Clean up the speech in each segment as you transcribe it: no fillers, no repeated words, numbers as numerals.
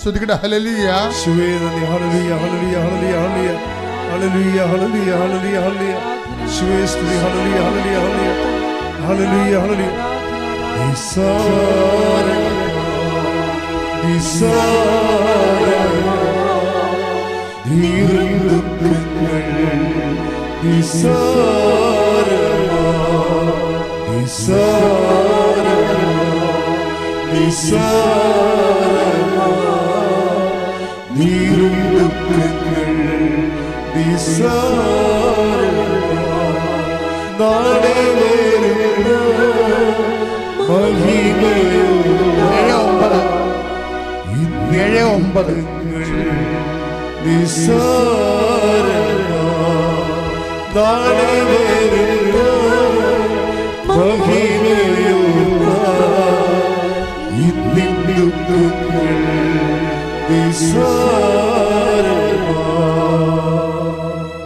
ശ്രദ്ധിക്കട്ടെ. ഹല്ലേലൂയ. ഹല്ലേലൂയ ഹല്ലേലൂയ ഹല്ലേലൂയ ഹല്ലേലൂയ ഹല്ലേലൂയ ഹല്ലേലൂയ ഹല്ലേലൂയ യേശുവേ സ്തുതി. ഹല്ലേലൂയ ഹല്ലേലൂയ ഹല്ലേലൂയ ഹല്ലേലൂയ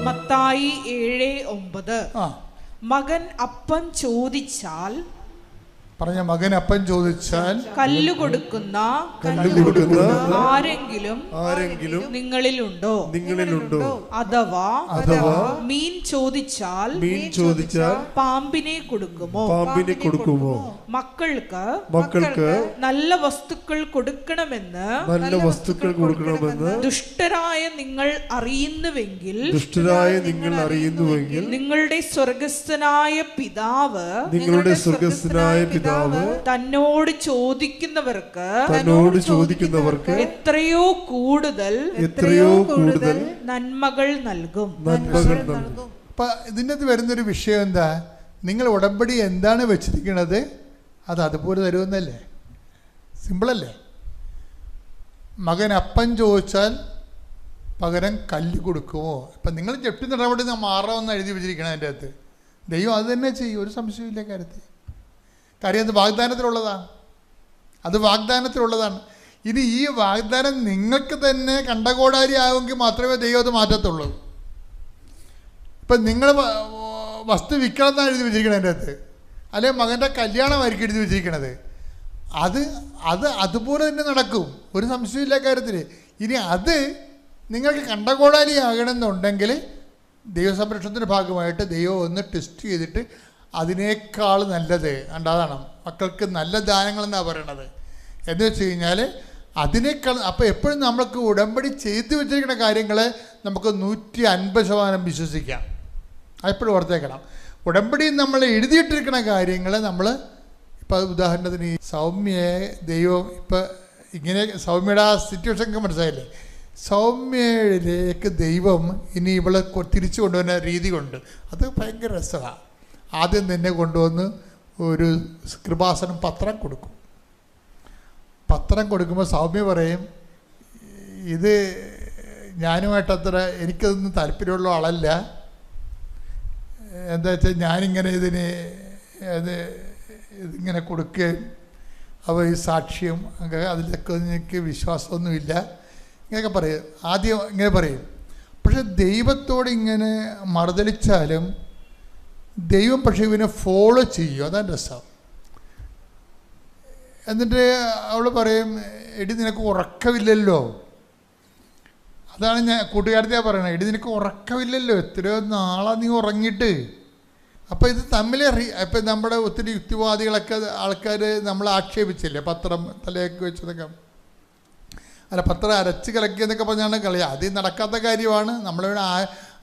മത്തായി 7:9. മകൻ അപ്പം ചോദിച്ചാൽ പറഞ്ഞ മകൻ അപ്പം ചോദിച്ചാൽ കല്ല് കൊടുക്കുന്ന ആരെങ്കിലും നിങ്ങളിലുണ്ടോ? അഥവാ മീൻ ചോദിച്ചാൽ പാമ്പിനെ കൊടുക്കുമോ? മക്കൾക്ക് നല്ല വസ്തുക്കൾ കൊടുക്കണമെന്ന് ദുഷ്ടരായ നിങ്ങൾ അറിയുന്നുവെങ്കിൽ നിങ്ങളുടെ സ്വർഗസ്ഥനായ പിതാവ് തന്നോട് ചോദിക്കുന്നവർക്ക് എത്രയോ കൂടുതൽ നന്മകൾ നൽകും. അപ്പൊ ഇതിൻ്റെ വരുന്നൊരു വിഷയം എന്താ? നിങ്ങൾ ഉടമ്പടി എന്താണ് വെച്ചിരിക്കുന്നത് അത് അതുപോലെ തരുമെന്നല്ലേ? സിമ്പിളല്ലേ? മകൻ അപ്പം ചോദിച്ചാൽ പകരം കല്ല് കൊടുക്കുമോ? ഇപ്പം നിങ്ങൾ ജപ്തി നടപടി മാറാമെന്ന് എഴുതി വെച്ചിരിക്കണം അതിൻ്റെ അകത്ത്. ദൈവം അത് തന്നെ ചെയ്യും, ഒരു സംശയമില്ല കാര്യത്തിൽ. കാര്യം അത് വാഗ്ദാനത്തിലുള്ളതാണ്. ഇനി ഈ വാഗ്ദാനം നിങ്ങൾക്ക് തന്നെ കണ്ടകോടാരി ആവുമെങ്കിൽ മാത്രമേ ദൈവം അത് മാറ്റത്തുള്ളൂ. ഇപ്പം നിങ്ങൾ വസ്തു വിൽക്കണം എന്നാണ് എഴുതി വെച്ചിരിക്കണത് എൻ്റെ അകത്ത്, അല്ലെങ്കിൽ മകൻ്റെ കല്യാണമായിരിക്കും എഴുതി വെച്ചിരിക്കണത്. അത് അതുപോലെ തന്നെ നടക്കും, ഒരു സംശയമില്ല കാര്യത്തിൽ. ഇനി അത് നിങ്ങൾക്ക് കണ്ടകോടാരി ആകണമെന്നുണ്ടെങ്കിൽ ദൈവസംരക്ഷണത്തിൻ്റെ ഭാഗമായിട്ട് ദൈവം ഒന്ന് ടെസ്റ്റ് ചെയ്തിട്ട് അതിനേക്കാൾ നല്ലത് അതാണ് മക്കൾക്ക് നല്ല ദാനങ്ങളെന്നാണ് പറയണത്. എന്ന് വെച്ച് കഴിഞ്ഞാൽ അതിനേക്കാൾ അപ്പോൾ എപ്പോഴും നമ്മൾക്ക് ഉടമ്പടി ചെയ്തു വെച്ചിരിക്കുന്ന കാര്യങ്ങളെ നമുക്ക് 150% വിശ്വസിക്കാം. അതെപ്പോഴും ഓർത്തേക്കണം. ഉടമ്പടി നമ്മൾ എഴുതിയിട്ടിരിക്കുന്ന കാര്യങ്ങൾ നമ്മൾ ഇപ്പോൾ ഉദാഹരണത്തിന് ഈ സൗമ്യയെ ദൈവം ഇപ്പം ഇങ്ങനെ സൗമ്യയുടെ ആ സിറ്റുവേഷനൊക്കെ മനസ്സിലായില്ലേ? സൗമ്യയിലേക്ക് ദൈവം ഇനി ഇവളെ തിരിച്ചു കൊണ്ടുവരുന്ന രീതി കൊണ്ട് അത് ഭയങ്കര രസമാണ്. ആദ്യം തന്നെ കൊണ്ടുവന്ന് ഒരു കൃപാസനം പത്രം കൊടുക്കുമ്പോൾ സൗമ്യ പറയും, ഇത് ഞാനുമായിട്ടത്ര എനിക്കതൊന്നും താല്പര്യമുള്ള ആളല്ല. എന്താ വെച്ചാൽ ഞാനിങ്ങനെ ഇതിങ്ങനെ കൊടുക്കുകയും അപ്പോൾ ഈ സാക്ഷ്യം അതിലൊക്കെ എനിക്ക് വിശ്വാസമൊന്നുമില്ല ഇങ്ങനെയൊക്കെ പറയും. ആദ്യം ഇങ്ങനെ പറയും. പക്ഷെ ദൈവത്തോട് ഇങ്ങനെ മറുതലിച്ചാലും ദൈവം പക്ഷേ ഇവനെ ഫോളോ ചെയ്യും. അതാണ് രസം. എന്നിട്ട് അവൾ പറയും, എടി നിനക്ക് ഉറക്കമില്ലല്ലോ. അതാണ് ഞാൻ കൂട്ടുകാരത്തെയാണ് പറയണത്. എടി നിനക്ക് ഉറക്കമില്ലല്ലോ, എത്രയോ നാളാ നീ ഉറങ്ങിയിട്ട്. അപ്പോൾ ഇത് തമ്മിൽ ഇപ്പം നമ്മുടെ ഒത്തിരി യുക്തിവാദികളൊക്കെ ആൾക്കാർ നമ്മളെ ആക്ഷേപിച്ചില്ലേ, പത്രം തലയൊക്കെ വെച്ചതൊക്കെ. അല്ല, പത്രം അരച്ച് കലക്കിയെന്നൊക്കെ പറഞ്ഞാണ് കളി. അത് നടക്കാത്ത കാര്യമാണ്. നമ്മളിവിടെ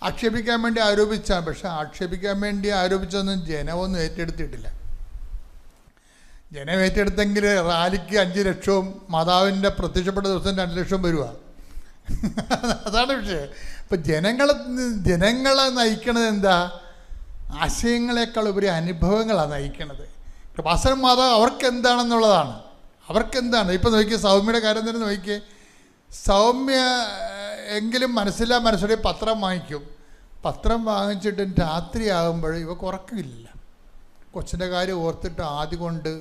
ആക്ഷേപിക്കാൻ വേണ്ടി ആരോപിച്ചാൽ, പക്ഷെ ആക്ഷേപിക്കാൻ വേണ്ടി ആരോപിച്ചൊന്നും ജനമൊന്നും ഏറ്റെടുത്തിട്ടില്ല. ജനം ഏറ്റെടുത്തെങ്കിൽ റാലിക്ക് 5 ലക്ഷവും മാതാവിൻ്റെ പ്രത്യക്ഷപ്പെട്ട ദിവസം 2 ലക്ഷം വരുക. അതാണ് വിഷയം. ഇപ്പം ജനങ്ങളെ നയിക്കണത് എന്താ? ആശയങ്ങളെക്കാൾ ഉപരി അനുഭവങ്ങളാണ് നയിക്കണത്. കൃപാസനം മാതാവ് അവർക്കെന്താണെന്നുള്ളതാണ്. അവർക്കെന്താണ് ഇപ്പം നോക്കിയേ, സൗമ്യയുടെ കാര്യം തന്നെ നോക്കിയേ. സൗമ്യ എങ്കിലും മനസ്സോടെ പത്രം വാങ്ങിക്കും. പത്രം വാങ്ങിച്ചിട്ട് രാത്രിയാകുമ്പോൾ ഇവക്ക് ഉറക്കമില്ല. കൊച്ചിൻ്റെ കാര്യം ഓർത്തിട്ട് ആദ്യം കൊണ്ട്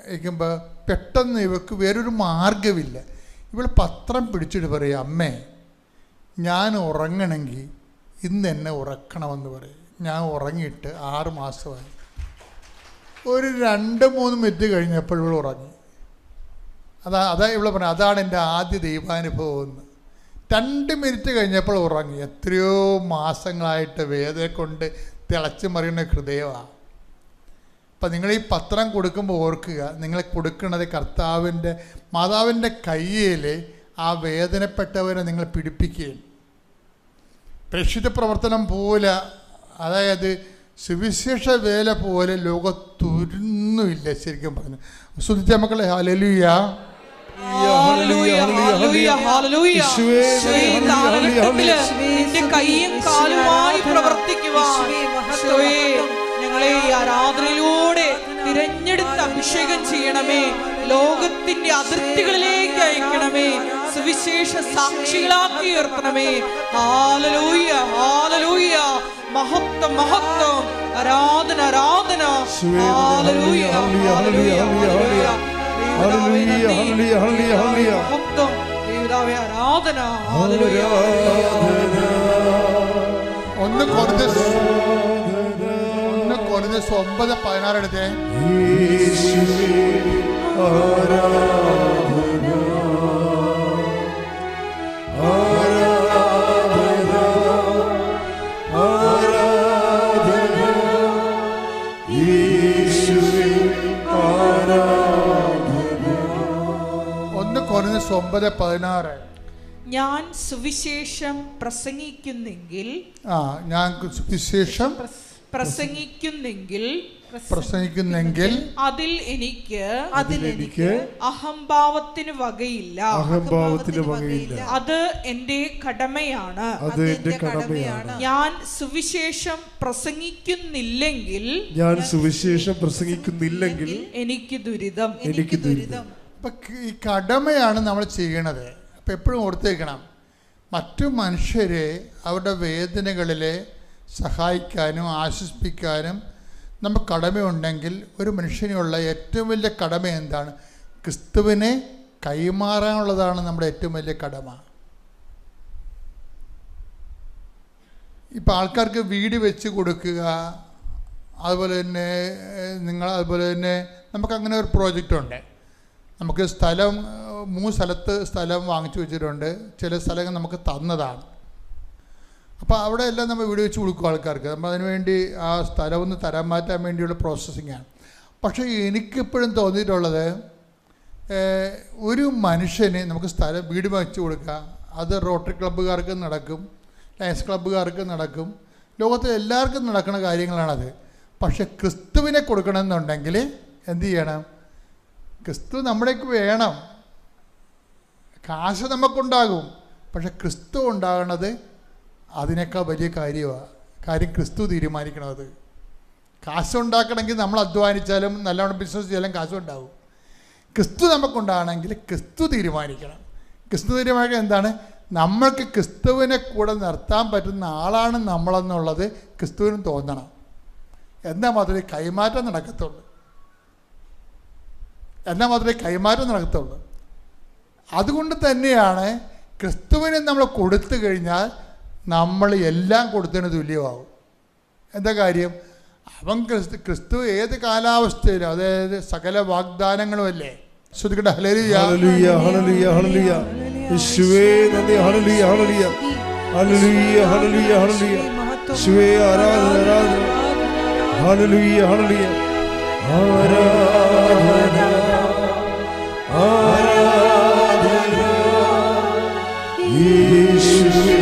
ഇരിക്കുമ്പോൾ പെട്ടെന്ന് ഇവക്ക് വേറൊരു മാർഗമില്ല. ഇവൾ പത്രം പിടിച്ചിട്ട് പറയും, അമ്മേ ഞാൻ ഉറങ്ങണമെങ്കിൽ ഇന്ന് എന്നെ ഉറക്കണമെന്ന് പറയും. ഞാൻ ഉറങ്ങിയിട്ട് 6 മാസമായി. ഒരു 2-3 മിനിറ്റ് കഴിഞ്ഞപ്പോൾ ഇവൾ ഉറങ്ങി. അതാ ഇവിടെ പറഞ്ഞത്, അതാണ് എൻ്റെ ആദ്യ ദൈവാനുഭവം എന്ന്. 2 മിനിറ്റ് കഴിഞ്ഞപ്പോൾ ഉറങ്ങി. എത്രയോ മാസങ്ങളായിട്ട് വേദന കൊണ്ട് തിളച്ച് മറിയുന്ന ഹൃദയമാണ്. അപ്പം നിങ്ങൾ ഈ പത്രം കൊടുക്കുമ്പോൾ ഓർക്കുക, നിങ്ങൾ കൊടുക്കുന്നത് കർത്താവിൻ്റെ മാതാവിൻ്റെ കയ്യിൽ ആ വേദനപ്പെട്ടവരെ നിങ്ങൾ പിടിപ്പിക്കുകയും പ്രേക്ഷിത പ്രവർത്തനം പോലെ, അതായത് സുവിശേഷ വേല പോലെ ലോകത്തൊരുന്നുമില്ല ശരിക്കും പറഞ്ഞു. സുനിത മക്കളെ ഹല്ലേലൂയ. കൈയും കാലുമായി പ്രവർത്തിക്കുവാൻ ഞങ്ങളെ ഈ ആരാധനയിലൂടെ തിരഞ്ഞെടുത്ത് അഭിഷേകം ചെയ്യണമേ. ലോകത്തിന്റെ അതിർത്തികളിലേക്ക് അയക്കണമേ. സുവിശേഷ സാക്ഷികളാക്കി ഉയർത്തണമേ. Hallelujah, hallelujah. മഹത്വം, മഹത്വം. ആരാധന, ആരാധന. ഹല്ലേലൂയ, ഹല്ലേലൂയ, ഹല്ലേലൂയ. മഹത്വം ദൈവമേ, ആരാധന. ഹല്ലേലൂയ. ഒന്ന് കൊരിന്ത്യർ 9:16 എടുത്തേ. Korinthos 9:16. ഞാൻ സുവിശേഷം പ്രസംഗിക്കുന്നെങ്കിൽ, ഞാൻ സുവിശേഷം പ്രസംഗിക്കുന്നെങ്കിൽ അതിൽ എനിക്ക് അഹംഭാവത്തിന് വകയില്ല. അത് എന്റെ കടമയാണ്. ഞാൻ സുവിശേഷം പ്രസംഗിക്കുന്നില്ലെങ്കിൽ എനിക്ക് ദുരിതം. അപ്പം ഈ കടമയാണ് നമ്മൾ ചെയ്യണത്. അപ്പം എപ്പോഴും ഓർത്തേക്കണം, മറ്റു മനുഷ്യരെ അവരുടെ വേദനകളിലെ സഹായിക്കാനും ആശ്വസിപ്പിക്കാനും നമുക്ക് കടമയുണ്ടെങ്കിൽ ഒരു മനുഷ്യനുള്ള ഏറ്റവും വലിയ കടമ എന്താണ്? ക്രിസ്തുവിനെ കൈമാറാനുള്ളതാണ് നമ്മുടെ ഏറ്റവും വലിയ കടമ. ഇപ്പം ആൾക്കാർക്ക് വീട് വെച്ച് കൊടുക്കുക, അതുപോലെ തന്നെ നമുക്കങ്ങനെ ഒരു പ്രോജക്റ്റുണ്ട്. നമുക്ക് 3 സ്ഥലത്ത് സ്ഥലം വാങ്ങിച്ചു വെച്ചിട്ടുണ്ട്. ചില സ്ഥലങ്ങൾ നമുക്ക് തന്നതാണ്. അപ്പോൾ അവിടെ എല്ലാം നമ്മൾ വീട് വെച്ച് കൊടുക്കും ആൾക്കാർക്ക്. നമ്മൾ അതിനുവേണ്ടി ആ സ്ഥലം ഒന്ന് തരാൻ മാറ്റാൻ വേണ്ടിയുള്ള പ്രോസസ്സിങ്ങാണ്. പക്ഷേ എനിക്കെപ്പോഴും തോന്നിയിട്ടുള്ളത്, ഒരു മനുഷ്യന് നമുക്ക് വീട് വെച്ച് കൊടുക്കുക, അത് റോട്ടറി ക്ലബ്ബുകാർക്ക് നടക്കും, ലയൺസ് ക്ലബ്ബുകാർക്ക് നടക്കും, ലോകത്തെ എല്ലാവർക്കും നടക്കുന്ന കാര്യങ്ങളാണത്. പക്ഷെ ക്രിസ്തുവിനെ കൊടുക്കണമെന്നുണ്ടെങ്കിൽ എന്ത് ചെയ്യണം? ക്രിസ്തു നമ്മുടേക്ക് വേണം. കാശ് നമുക്കുണ്ടാകും, പക്ഷെ ക്രിസ്തു ഉണ്ടാകണത് അതിനേക്കാൾ വലിയ കാര്യം ക്രിസ്തു തീരുമാനിക്കണത്. കാശുണ്ടാക്കണമെങ്കിൽ നമ്മൾ അധ്വാനിച്ചാലും നല്ലവണ്ണം ബിസിനസ് ചെയ്യാലും കാശുണ്ടാകും. ക്രിസ്തു നമുക്കുണ്ടാകണമെങ്കിൽ ക്രിസ്തു തീരുമാനിക്കണം. ക്രിസ്തു തീരുമാനിക്കണം എന്താണ്? നമ്മൾക്ക് ക്രിസ്തുവിനെ കൂടെ നിർത്താൻ പറ്റുന്ന ആളാണ് നമ്മളെന്നുള്ളത് ക്രിസ്തുവിനും തോന്നണം. എന്നാൽ മാത്രമേ കൈമാറ്റം നടക്കത്തുള്ളൂ. അതുകൊണ്ട് തന്നെയാണ് ക്രിസ്തുവിനെ നമ്മൾ കൊടുത്തു കഴിഞ്ഞാൽ നമ്മൾ എല്ലാം കൊടുത്തതിന് തുല്യമാവും. എന്താ കാര്യം? അവൻ ക്രിസ്തു ഏത് കാലാവസ്ഥയിലും, അതായത് സകല വാഗ്ദാനങ്ങളും അല്ലേ. ശ്രദ്ധിക്കട്ടെ. ഹല്ലേലൂയ, ഹല്ലേലൂയ, ഹല്ലേലൂയ, ഹല്ലേലൂയ. യേശുവേ നന്ദി. ഹല്ലേലൂയ, ഹല്ലേലൂയ, ഹല്ലേലൂയ, ഹല്ലേലൂയ, ഹല്ലേലൂയ. യേശുവേ ആരാധന, ആരാധന. ഹല്ലേലൂയ, ഹല്ലേലൂയ, ആരാധന, ആരാധന. യേശുവേ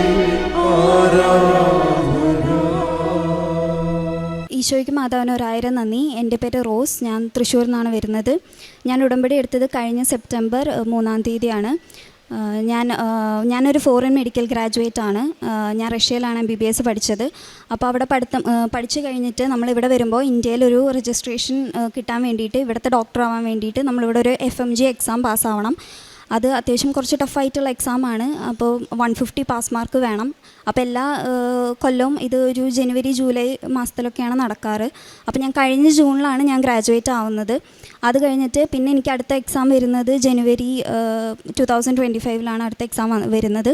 ഈശോയ്ക്ക് മാതാവിന് 1000 നന്ദി. എൻ്റെ പേര് റോസ്. ഞാൻ തൃശ്ശൂരിൽ നിന്നാണ് വരുന്നത്. ഞാൻ ഉടമ്പടി എടുത്തത് കഴിഞ്ഞ സെപ്റ്റംബർ 3-ാം തീയതിയാണ്. ഞാനൊരു ഫോറിൻ മെഡിക്കൽ ഗ്രാജുവേറ്റ് ആണ്. ഞാൻ റഷ്യയിലാണ് MBBS പഠിച്ചത്. അപ്പോൾ അവിടെ പഠിച്ചു കഴിഞ്ഞിട്ട് നമ്മളിവിടെ വരുമ്പോൾ ഇന്ത്യയിലൊരു രജിസ്ട്രേഷൻ കിട്ടാൻ വേണ്ടിയിട്ട്, ഇവിടുത്തെ ഡോക്ടർ ആവാൻ വേണ്ടിയിട്ട് നമ്മളിവിടെ ഒരു FMG എക്സാം പാസ്സാവണം. അത് അത്യാവശ്യം കുറച്ച് ടഫായിട്ടുള്ള എക്സാമാണ്. അപ്പോൾ 150 പാസ് മാർക്ക് വേണം. അപ്പോൾ എല്ലാ കൊല്ലവും ഇത് ഒരു ജനുവരി ജൂലൈ മാസത്തിലൊക്കെയാണ് നടക്കാറ്. അപ്പോൾ ഞാൻ കഴിഞ്ഞ ജൂണിലാണ് ഞാൻ ഗ്രാജുവേറ്റ് ആവുന്നത്. അത് കഴിഞ്ഞിട്ട് പിന്നെ എനിക്ക് അടുത്ത എക്സാം വരുന്നത് ജനുവരി 2025 അടുത്ത എക്സാം വരുന്നത്.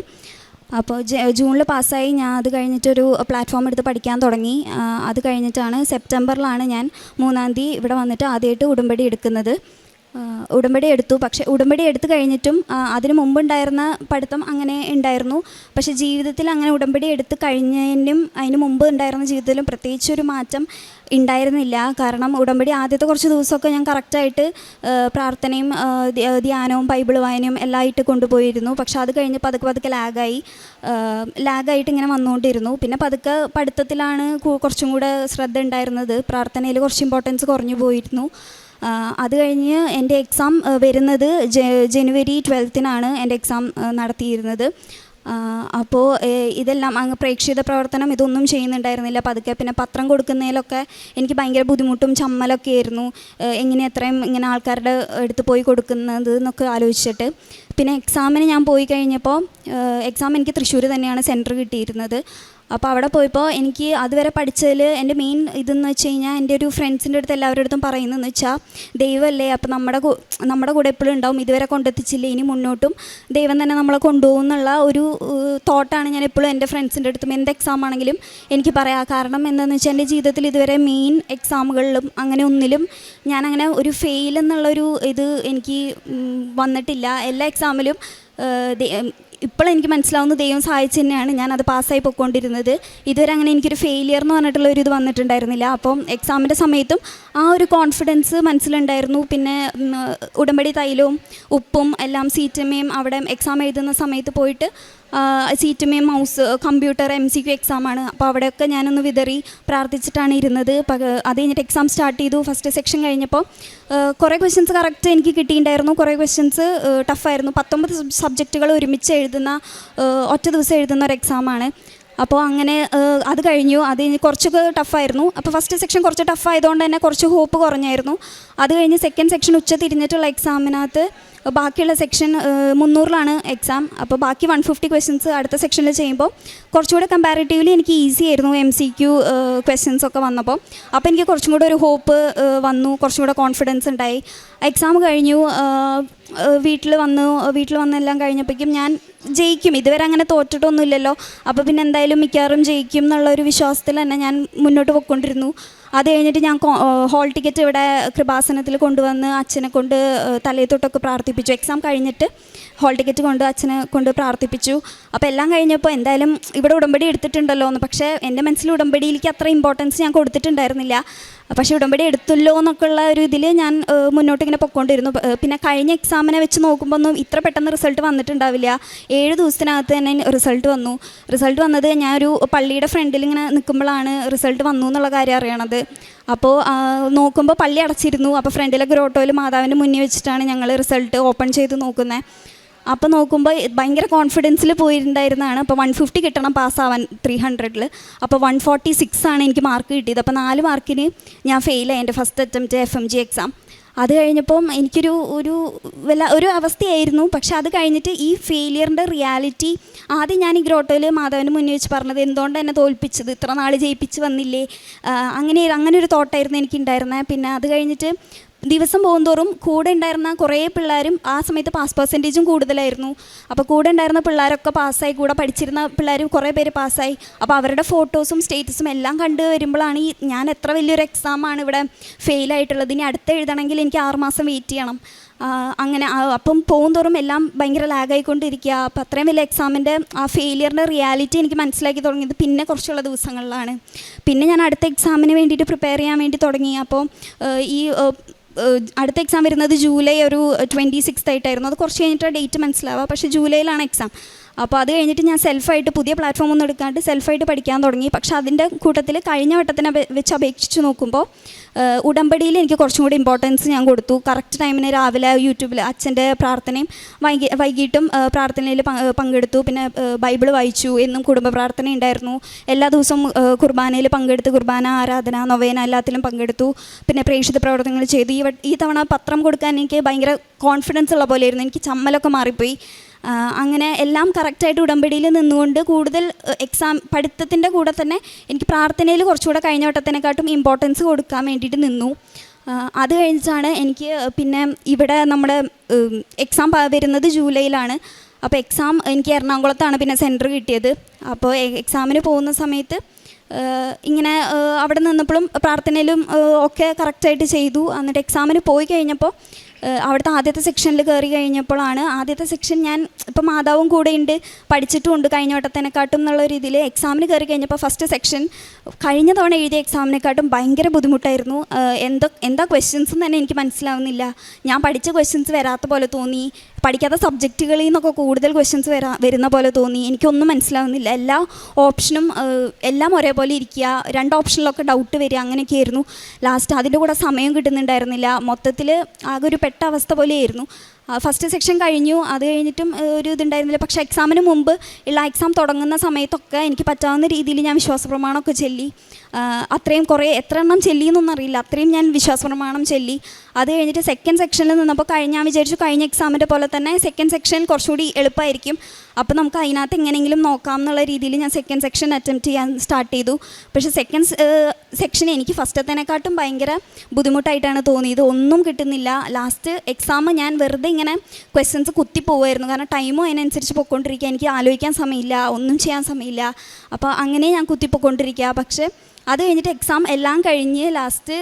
അപ്പോൾ ജൂണിൽ പാസ്സായി. ഞാൻ അത് കഴിഞ്ഞിട്ടൊരു പ്ലാറ്റ്ഫോം എടുത്ത് പഠിക്കാൻ തുടങ്ങി. അത് കഴിഞ്ഞിട്ടാണ് സെപ്റ്റംബറിലാണ് ഞാൻ 3-ാം തീയതി ഇവിടെ വന്നിട്ട് ആദ്യമായിട്ട് ഉടമ്പടി എടുക്കുന്നത്. ഉടമ്പടി എടുത്തു. പക്ഷേ ഉടമ്പടി എടുത്തു കഴിഞ്ഞിട്ടും അതിന് മുമ്പുണ്ടായിരുന്ന പഠിത്തം അങ്ങനെ ഉണ്ടായിരുന്നു. പക്ഷേ ജീവിതത്തിൽ അങ്ങനെ ഉടമ്പടി എടുത്ത് കഴിഞ്ഞതിനും അതിന് മുമ്പ് ഉണ്ടായിരുന്ന ജീവിതത്തിലും പ്രത്യേകിച്ചൊരു മാറ്റം ഉണ്ടായിരുന്നില്ല. കാരണം ഉടമ്പടി ആദ്യത്തെ കുറച്ച് ദിവസമൊക്കെ ഞാൻ കറക്റ്റായിട്ട് പ്രാർത്ഥനയും ധ്യാനവും ബൈബിൾ വായനയും എല്ലാം ആയിട്ട് കൊണ്ടുപോയിരുന്നു. പക്ഷെ അത് കഴിഞ്ഞ് പതുക്കെ ലാഗായിട്ട് ഇങ്ങനെ വന്നുകൊണ്ടിരുന്നു. പിന്നെ പതുക്കെ പഠിത്തത്തിലാണ് കുറച്ചും കൂടെ ശ്രദ്ധ ഉണ്ടായിരുന്നത്. പ്രാർത്ഥനയിൽ കുറച്ച് ഇമ്പോർട്ടൻസ് കുറഞ്ഞു പോയിരുന്നു. അത് കഴിഞ്ഞ് എൻ്റെ എക്സാം വരുന്നത് ജനുവരി 12-നാണ് എൻ്റെ എക്സാം നടത്തിയിരുന്നത്. അപ്പോൾ ഇതെല്ലാം അങ്ങ് പ്രേക്ഷിത പ്രവർത്തനം ഇതൊന്നും ചെയ്യുന്നുണ്ടായിരുന്നില്ല. പതുക്കെ പിന്നെ പത്രം കൊടുക്കുന്നതിലൊക്കെ എനിക്ക് ഭയങ്കര ബുദ്ധിമുട്ടും ചമ്മലൊക്കെ ആയിരുന്നു. എങ്ങനെ എത്രയും ഇങ്ങനെ ആൾക്കാരുടെ അടുത്ത് പോയി കൊടുക്കുന്നത് എന്നൊക്കെ ആലോചിച്ചിട്ട് പിന്നെ എക്സാമിന് ഞാൻ പോയി കഴിഞ്ഞപ്പോൾ എക്സാം എനിക്ക് തൃശ്ശൂർ തന്നെയാണ് സെൻറ്റർ കിട്ടിയിരുന്നത്. അപ്പോൾ അവിടെ പോയപ്പോൾ എനിക്ക് അതുവരെ പഠിച്ചതിൽ എൻ്റെ മെയിൻ ഇതെന്ന് വെച്ച് കഴിഞ്ഞാൽ എൻ്റെ ഒരു ഫ്രണ്ട്സിൻ്റെ അടുത്ത് എല്ലാവരുടെ അടുത്തും പറയുന്നതെന്ന് വെച്ചാൽ ദൈവമല്ലേ, അപ്പോൾ നമ്മുടെ കൂടെ എപ്പോഴും ഉണ്ടാവും, ഇതുവരെ കൊണ്ടെത്തിച്ചില്ലേ ഇനി മുന്നോട്ടും ദൈവം തന്നെ നമ്മളെ കൊണ്ടുപോകും എന്നുള്ള ഒരു തോട്ടാണ് ഞാൻ എപ്പോഴും എൻ്റെ ഫ്രണ്ട്സിൻ്റെ അടുത്തും എന്ത് എക്സാം ആണെങ്കിലും എനിക്ക് പറയാം. കാരണം എന്താണെന്ന് വെച്ചാൽ എൻ്റെ ജീവിതത്തിൽ ഇതുവരെ മെയിൻ എക്സാമുകളിലും അങ്ങനെ ഒന്നിലും ഞാനങ്ങനെ ഒരു ഫെയിൽ എന്നുള്ളൊരു ഇത് എനിക്ക് വന്നിട്ടില്ല. എല്ലാ എക്സാമിലും ഇപ്പോഴെനിക്ക് മനസ്സിലാവുന്ന ദൈവം സഹായിച്ച് തന്നെയാണ് ഞാനത് പാസ്സായി പോയിക്കൊണ്ടിരുന്നത്. ഇതുവരെ അങ്ങനെ എനിക്കൊരു ഫെയിലിയർ എന്ന് പറഞ്ഞിട്ടുള്ള ഒരു ഇത് വന്നിട്ടുണ്ടായിരുന്നില്ല. അപ്പം എക്സാമിൻ്റെ സമയത്തും ആ ഒരു കോൺഫിഡൻസ് മനസ്സിലുണ്ടായിരുന്നു. പിന്നെ ഉടമ്പടി തൈലവും ഉപ്പും എല്ലാം സീറ്റമ്മയും അവിടെ എക്സാം എഴുതുന്ന സമയത്ത് പോയിട്ട് സീറ്റമ്മയും മൗസ് കമ്പ്യൂട്ടർ MCQ എക്സാമാണ്. അപ്പോൾ അവിടെയൊക്കെ ഞാനൊന്ന് വിതറി പ്രാർത്ഥിച്ചിട്ടാണ് ഇരുന്നത്. അത് കഴിഞ്ഞിട്ട് എക്സാം സ്റ്റാർട്ട് ചെയ്തു. ഫസ്റ്റ് സെക്ഷൻ കഴിഞ്ഞപ്പോൾ കുറേ ക്വസ്റ്റ്യൻസ് കറക്റ്റ് എനിക്ക് കിട്ടിയിട്ടുണ്ടായിരുന്നു. കുറേ ക്വസ്റ്റ്യൻസ് ടഫായിരുന്നു. 19 സബ്ജക്റ്റുകൾ ഒരുമിച്ച് എഴുതുന്ന ഒറ്റ ദിവസം എഴുതുന്ന ഒരു എക്സാമാണ്. അപ്പോൾ അങ്ങനെ അത് കഴിഞ്ഞു. അത് കഴിഞ്ഞ് കുറച്ചൊക്കെ ടഫായിരുന്നു. അപ്പോൾ ഫസ്റ്റ് സെക്ഷൻ കുറച്ച് ടഫായതുകൊണ്ട് തന്നെ കുറച്ച് ഹോപ്പ് കുറഞ്ഞായിരുന്നു. അത് കഴിഞ്ഞ് സെക്കൻഡ് സെക്ഷൻ ഉച്ച തിരിഞ്ഞിട്ടുള്ള എക്സാമിനകത്ത് ബാക്കിയുള്ള സെക്ഷൻ 300-ലാണ് എക്സാം. അപ്പോൾ ബാക്കി 150 ക്വസ്റ്റ്യൻസ് അടുത്ത സെക്ഷനിൽ ചെയ്യുമ്പോൾ കുറച്ചുകൂടെ കമ്പാരിറ്റീവ്ലി എനിക്ക് ഈസി ആയിരുന്നു MCQ ക്വസ്റ്റ്യൻസ് ഒക്കെ വന്നപ്പോൾ. അപ്പോൾ എനിക്ക് കുറച്ചും കൂടെ ഒരു ഹോപ്പ് വന്നു, കുറച്ചും കൂടെ കോൺഫിഡൻസ് ഉണ്ടായി. എക്സാം കഴിഞ്ഞു. വീട്ടിൽ വന്ന് എല്ലാം കഴിഞ്ഞപ്പോഴേക്കും ഞാൻ ജയിക്കും, ഇതുവരെ അങ്ങനെ തോറ്റിട്ടൊന്നുമില്ലല്ലോ, അപ്പോൾ പിന്നെ എന്തായാലും മിക്കവാറും ജയിക്കും എന്നുള്ളൊരു വിശ്വാസത്തിൽ തന്നെ ഞാൻ മുന്നോട്ട് പോയിക്കൊണ്ടിരുന്നു. അത് കഴിഞ്ഞിട്ട് ഞാൻ ഹോൾ ടിക്കറ്റ് ഇവിടെ കൃപാസനത്തിൽ കൊണ്ടുവന്ന് അച്ഛനെ കൊണ്ട് തലയത്തൊട്ടൊക്കെ പ്രാർത്ഥിപ്പിച്ചു. എക്സാം കഴിഞ്ഞിട്ട് ഹോൾ ടിക്കറ്റ് കൊണ്ട് അച്ഛനെ കൊണ്ട് പ്രാർത്ഥിപ്പിച്ചു. അപ്പോൾ എല്ലാം കഴിഞ്ഞപ്പോൾ എന്തായാലും ഇവിടെ ഉടമ്പടി എടുത്തിട്ടുണ്ടല്ലോ എന്ന്. പക്ഷേ എൻ്റെ മനസ്സിൽ ഉടമ്പടിയിലേക്ക് അത്ര ഇമ്പോർട്ടൻസ് ഞാൻ കൊടുത്തിട്ടുണ്ടായിരുന്നില്ല. പക്ഷേ ഉടമ്പടി എടുത്തല്ലോ എന്നൊക്കെയുള്ള ഒരു ഇതിൽ ഞാൻ മുന്നോട്ട് ഇങ്ങനെ പൊയ്ക്കൊണ്ടിരുന്നു. പിന്നെ കഴിഞ്ഞ എക്സാമിനെ വെച്ച് നോക്കുമ്പോൾ ഒന്നും ഇത്ര പെട്ടെന്ന് റിസൾട്ട് വന്നിട്ടുണ്ടാവില്ല. 7 ദിവസത്തിനകത്ത് തന്നെ റിസൾട്ട് വന്നു. റിസൾട്ട് വന്നത് ഞാനൊരു പള്ളിയുടെ ഫ്രണ്ടിൽ ഇങ്ങനെ നിൽക്കുമ്പോഴാണ് റിസൾട്ട് വന്നു എന്നുള്ള കാര്യം അറിയണത്. അപ്പോൾ നോക്കുമ്പോൾ പള്ളി അടച്ചിരുന്നു. അപ്പോൾ ഫ്രണ്ടിലെ ഗ്രോട്ടോയിൽ മാതാവിൻ്റെ മുന്നിൽ വെച്ചിട്ടാണ് ഞങ്ങൾ റിസൾട്ട് ഓപ്പൺ ചെയ്ത് നോക്കുന്നത്. അപ്പോൾ നോക്കുമ്പോൾ ഭയങ്കര കോൺഫിഡൻസിൽ പോയിട്ടുണ്ടായിരുന്നതാണ്. അപ്പോൾ 150 കിട്ടണം പാസ്സാവാൻ 300-ൽ. അപ്പോൾ 146 ആണ് എനിക്ക് മാർക്ക് കിട്ടിയത്. അപ്പോൾ 4 മാർക്കിന് ഞാൻ ഫെയിലായി എൻ്റെ ഫസ്റ്റ് അറ്റംപ്റ്റ് FMG എക്സാം. അത് കഴിഞ്ഞപ്പം എനിക്കൊരു ഒരു അവസ്ഥയായിരുന്നു. പക്ഷെ അത് കഴിഞ്ഞിട്ട് ഈ ഫെയിലിയറിൻ്റെ റിയാലിറ്റി ആദ്യം ഞാൻ ഈ ഗ്രോട്ടോയിൽ മാധവന് മുന്നിൽ വെച്ച് പറഞ്ഞത് എന്തുകൊണ്ട് എന്നെ തോൽപ്പിച്ചത്, ഇത്ര നാൾ ജയിപ്പിച്ച് വന്നില്ലേ, അങ്ങനെ ഒരു തോട്ടായിരുന്നു എനിക്കുണ്ടായിരുന്നത്. പിന്നെ അത് കഴിഞ്ഞിട്ട് ദിവസം പോകുന്തോറും കൂടെ ഉണ്ടായിരുന്ന കുറേ പിള്ളേരും ആ സമയത്ത് പാസ് പെർസെൻറ്റേജും കൂടുതലായിരുന്നു. അപ്പോൾ കൂടെ ഉണ്ടായിരുന്ന പിള്ളേരൊക്കെ പാസ്സായി, കൂടെ പഠിച്ചിരുന്ന പിള്ളേരും കുറേ പേര് പാസ്സായി. അപ്പോൾ അവരുടെ ഫോട്ടോസും സ്റ്റേറ്റസും എല്ലാം കണ്ടു വരുമ്പോഴാണ് ഞാൻ എത്ര വലിയൊരു എക്സാമാണ് ഇവിടെ ഫെയിലായിട്ടുള്ളത്, ഇനി അടുത്ത് എഴുതണമെങ്കിൽ എനിക്ക് 6 മാസം വെയിറ്റ് ചെയ്യണം. അങ്ങനെ അപ്പം പോകുന്തോറും എല്ലാം ഭയങ്കര ലാഗായിക്കൊണ്ടിരിക്കുക. അപ്പോൾ അത്രയും വലിയ എക്സാമിൻ്റെ ആ ഫെയിലിയറിൻ്റെ റിയാലിറ്റി എനിക്ക് മനസ്സിലാക്കി തുടങ്ങിയത് പിന്നെ കുറച്ചുള്ള ദിവസങ്ങളിലാണ്. പിന്നെ ഞാൻ അടുത്ത എക്സാമിന് വേണ്ടിയിട്ട് പ്രിപ്പയർ ചെയ്യാൻ വേണ്ടി തുടങ്ങി. അപ്പോൾ ഈ അടുത്ത എക്സാം വരുന്നത് ജൂലൈ ഒരു 26th ആയിട്ടായിരുന്നു. അത് കുറച്ച് കഴിഞ്ഞിട്ട് ഡേറ്റ് മനസ്സിലാവുക, പക്ഷേ ജൂലൈയിലാണ് എക്സാം. അപ്പോൾ അത് കഴിഞ്ഞിട്ട് ഞാൻ സെൽഫായിട്ട് പുതിയ പ്ലാറ്റ്ഫോം ഒന്നും എടുക്കാണ്ട് സെൽഫായിട്ട് പഠിക്കാൻ തുടങ്ങി. പക്ഷേ അതിൻ്റെ കൂട്ടത്തിൽ കഴിഞ്ഞ വട്ടത്തിനെ വെച്ച് അപേക്ഷിച്ച് നോക്കുമ്പോൾ ഉടമ്പടിയിൽ എനിക്ക് കുറച്ചും കൂടി ഇമ്പോർട്ടൻസ് ഞാൻ കൊടുത്തു. കറക്റ്റ് ടൈമിന് രാവിലെ യൂട്യൂബിൽ അച്ഛൻ്റെ പ്രാർത്ഥനയും വൈകിട്ടും പ്രാർത്ഥനയിൽ പങ്കെടുത്തു. പിന്നെ ബൈബിൾ വായിച്ചു. എന്നും കുടുംബ പ്രാർത്ഥന ഉണ്ടായിരുന്നു. എല്ലാ ദിവസവും കുർബാനയിൽ പങ്കെടുത്ത്, കുർബാന, ആരാധന, നൊവേന എല്ലാത്തിലും പങ്കെടുത്തു. പിന്നെ പ്രേക്ഷിത പ്രവർത്തനങ്ങൾ ചെയ്തു. ഈ തവണ പത്രം കൊടുക്കാൻ എനിക്ക് ഭയങ്കര കോൺഫിഡൻസ് ഉള്ള പോലെയായിരുന്നു. എനിക്ക് ചമ്മലൊക്കെ മാറിപ്പോയി. അങ്ങനെ എല്ലാം കറക്റ്റായിട്ട് ഉടമ്പടിയിൽ നിന്നുകൊണ്ട് കൂടുതൽ എക്സാം പഠിത്തത്തിൻ്റെ കൂടെ തന്നെ എനിക്ക് പ്രാർത്ഥനയിൽ കുറച്ചുകൂടെ കഴിഞ്ഞ വട്ടത്തിനെക്കാട്ടും ഇമ്പോർട്ടൻസ് കൊടുക്കാൻ വേണ്ടിയിട്ട് നിന്നു. അത് കഴിഞ്ഞിട്ടാണ് എനിക്ക് പിന്നെ ഇവിടെ നമ്മുടെ എക്സാം വരുന്നത് ജൂലൈയിലാണ്. അപ്പോൾ എക്സാം എനിക്ക് എറണാകുളത്താണ് പിന്നെ സെൻറ്റർ കിട്ടിയത്. അപ്പോൾ എക്സാമിന് പോകുന്ന സമയത്ത് ഇങ്ങനെ അവിടെ നിന്നപ്പോഴും പ്രാർത്ഥനയിലും ഒക്കെ കറക്റ്റായിട്ട് ചെയ്തു. എന്നിട്ട് എക്സാമിന് പോയി കഴിഞ്ഞപ്പോൾ അവിടുത്തെ ആദ്യത്തെ സെക്ഷനിൽ കയറി കഴിഞ്ഞപ്പോഴാണ് ആദ്യത്തെ സെക്ഷൻ ഞാൻ ഇപ്പം മാതാവും കൂടെ ഉണ്ട്, പഠിച്ചിട്ടുമുണ്ട് കഴിഞ്ഞ വട്ടത്തിനെക്കാട്ടും എന്നുള്ള രീതിയിൽ എക്സാമിന് കയറി കഴിഞ്ഞപ്പോൾ ഫസ്റ്റ് സെക്ഷൻ കഴിഞ്ഞ തവണ എഴുതിയ എക്സാമിനെക്കാട്ടും ഭയങ്കര ബുദ്ധിമുട്ടായിരുന്നു. എന്താ ക്വസ്റ്റ്യൻസ് തന്നെ എനിക്ക് മനസ്സിലാവുന്നില്ല. ഞാൻ പഠിച്ച ക്വസ്റ്റ്യൻസ് വരാത്ത പോലെ തോന്നി, പഠിക്കാത്ത സബ്ജക്റ്റുകളിൽ നിന്നൊക്കെ കൂടുതൽ ക്വസ്റ്റ്യൻസ് വരുന്ന പോലെ തോന്നി. എനിക്കൊന്നും മനസ്സിലാവുന്നില്ല. എല്ലാ ഓപ്ഷനും എല്ലാം ഒരേപോലെ ഇരിക്കുക, 2 ഓപ്ഷനിലൊക്കെ ഡൗട്ട് വരിക, അങ്ങനെയൊക്കെ ആയിരുന്നു. ലാസ്റ്റ് അതിൻ്റെ കൂടെ സമയം കിട്ടുന്നുണ്ടായിരുന്നില്ല. മൊത്തത്തിൽ ആകെ ഒരു പെട്ട അവസ്ഥ പോലെയായിരുന്നു. ഫസ്റ്റ് സെക്ഷൻ കഴിഞ്ഞു, അത് കഴിഞ്ഞിട്ടും ഒരു ഇതുണ്ടായിരുന്നില്ല. പക്ഷേ എക്സാമിന് മുമ്പ് ഉള്ള എക്സാം തുടങ്ങുന്ന സമയത്തൊക്കെ എനിക്ക് പറ്റാവുന്ന രീതിയിൽ ഞാൻ വിശ്വാസപ്രമാണമൊക്കെ ചൊല്ലി. അത്രയും എത്ര എണ്ണം ചൊല്ലിയെന്നൊന്നും അറിയില്ല, അത്രയും ഞാൻ വിശ്വാസപ്രമാണം ചൊല്ലി. അത് കഴിഞ്ഞിട്ട് സെക്കൻഡ് സെക്ഷനിൽ നിന്നപ്പോൾ ഞാൻ വിചാരിച്ചു കഴിഞ്ഞ എക്സാമിൻ്റെ പോലെ തന്നെ സെക്കൻഡ് സെക്ഷൻ കുറച്ചുകൂടി എളുപ്പമായിരിക്കും, അപ്പോൾ നമുക്ക് അതിനകത്ത് എങ്ങനെയെങ്കിലും നോക്കാം എന്നുള്ള രീതിയിൽ ഞാൻ സെക്കൻഡ് സെക്ഷൻ അറ്റംപ്റ്റ് ചെയ്യാൻ സ്റ്റാർട്ട് ചെയ്തു. പക്ഷേ സെക്കൻഡ് സെക്ഷൻ എനിക്ക് ഫസ്റ്റത്തേനെക്കാട്ടും ഭയങ്കര ബുദ്ധിമുട്ടായിട്ടാണ് തോന്നിയത്. ഒന്നും കിട്ടുന്നില്ല. ലാസ്റ്റ് എക്സാം ഞാൻ വെറുതെ ഇങ്ങനെ ക്വസ്റ്റ്യൻസ് കുത്തിപ്പോവുമായിരുന്നു, കാരണം ടൈമും അതിനനുസരിച്ച് പൊയ്ക്കൊണ്ടിരിക്കുക. എനിക്ക് ആലോചിക്കാൻ സമയമില്ല, ഒന്നും ചെയ്യാൻ സമയമില്ല. അപ്പോൾ അങ്ങനെ ഞാൻ കുത്തിപ്പോയിക്കൊണ്ടിരിക്കുക. പക്ഷേ അത് കഴിഞ്ഞിട്ട് എക്സാം എല്ലാം കഴിഞ്ഞ് ലാസ്റ്റ്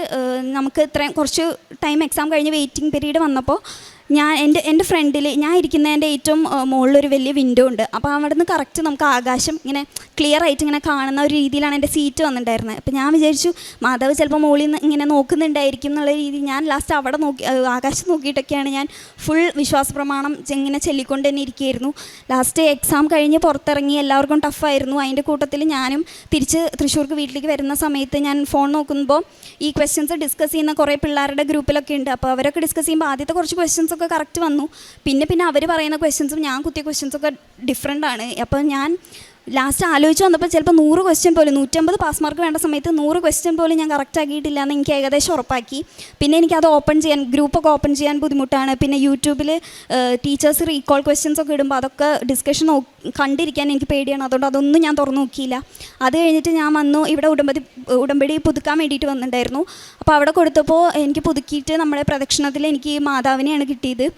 നമുക്ക് കുറച്ച് ടൈം എക്സാം കഴിഞ്ഞ് വെയിറ്റിംഗ് പീരീഡ് വന്നപ്പോൾ എൻ്റെ ഫ്രണ്ടിൽ ഞാൻ ഇരിക്കുന്നതിൻ്റെ ഏറ്റവും മുകളിലൊരു വലിയ വിൻഡോ ഉണ്ട്. അപ്പോൾ അവിടെ നിന്ന് കറക്റ്റ് നമുക്ക് ആകാശം ഇങ്ങനെ ക്ലിയർ ആയിട്ട് ഇങ്ങനെ കാണുന്ന ഒരു രീതിയിലാണ് എൻ്റെ സീറ്റ് വന്നിട്ടുണ്ടായിരുന്നത്. അപ്പോൾ ഞാൻ വിചാരിച്ചു മാതാവ് ചിലപ്പോൾ മുകളിൽ നിന്ന് ഇങ്ങനെ നോക്കുന്നുണ്ടായിരിക്കും എന്നുള്ള രീതിയിൽ ഞാൻ ലാസ്റ്റ് അവിടെ ആകാശം നോക്കിയിട്ടൊക്കെയാണ് ഞാൻ ഫുൾ വിശ്വാസപ്രമാണം ഇങ്ങനെ ചൊല്ലിക്കൊണ്ട് തന്നെ ഇരിക്കുകയായിരുന്നു. ലാസ്റ്റ് എക്സാം കഴിഞ്ഞ് പുറത്തിറങ്ങി, എല്ലാവർക്കും ടഫായിരുന്നു. അതിൻ്റെ കൂട്ടത്തിൽ ഞാനും തിരിച്ച് തൃശ്ശൂർക്ക് വീട്ടിലേക്ക് വരുന്ന സമയത്ത് ഞാൻ ഫോൺ നോക്കുമ്പോൾ ഈ ക്വസ്റ്റ്യൻസ് ഡിസ്കസ് ചെയ്യുന്ന കുറേ പിള്ളേരുടെ ഗ്രൂപ്പിലൊക്കെ ഉണ്ട്. അപ്പോൾ അവരൊക്കെ ഡിസ്കസ് ചെയ്യുമ്പോൾ ആദ്യത്തെ കുറച്ച് ക്വസ്റ്റ്യൻസ് ഒക്കെ കറക്റ്റ് വന്നു. പിന്നെ അവർ പറയുന്ന ക്വസ്റ്റ്യൻസും ഞാൻ കുത്തിയ ക്വസ്റ്റ്യൻസൊക്കെ ഡിഫറെൻ്റ് ആണ്. അപ്പോൾ ഞാൻ ലാസ്റ്റ് ആലോചിച്ച് വന്നപ്പോൾ ചിലപ്പോൾ 100 ക്വസ്റ്റ്യൻ പോലും 150 പാസ് മാർക്ക് വേണ്ട സമയത്ത് 100 ക്വസ്റ്റ്യൻ പോലും ഞാൻ കറക്റ്റ് ആക്കിയിട്ടില്ല എന്ന് എനിക്ക് ഏകദേശം ഉറപ്പാക്കി. പിന്നെ എനിക്കത് ഗ്രൂപ്പൊക്കെ ഓപ്പൺ ചെയ്യാൻ ബുദ്ധിമുട്ടാണ്. പിന്നെ യൂട്യൂബിൽ ടീച്ചേഴ്സ് റീകോൾ ക്വസ്റ്റ്യൻസ് ഒക്കെ ഇടുമ്പോൾ അതൊക്കെ ഡിസ്കഷൻ കണ്ടിരിക്കാൻ എനിക്ക് പേടിയാണ്. അതുകൊണ്ട് അതൊന്നും ഞാൻ തുറന്നു നോക്കിയില്ല. അത് കഴിഞ്ഞിട്ട് ഞാൻ വന്നു, ഇവിടെ ഉടമ്പടി പുതുക്കാൻ വേണ്ടിയിട്ട് വന്നിട്ടുണ്ടായിരുന്നു. അപ്പോൾ അവിടെ കൊടുത്തപ്പോൾ എനിക്ക് പുതുക്കിയിട്ട് നമ്മുടെ പ്രദക്ഷിണത്തിൽ എനിക്ക് മാതാവിനെയാണ് കിട്ടിയത്.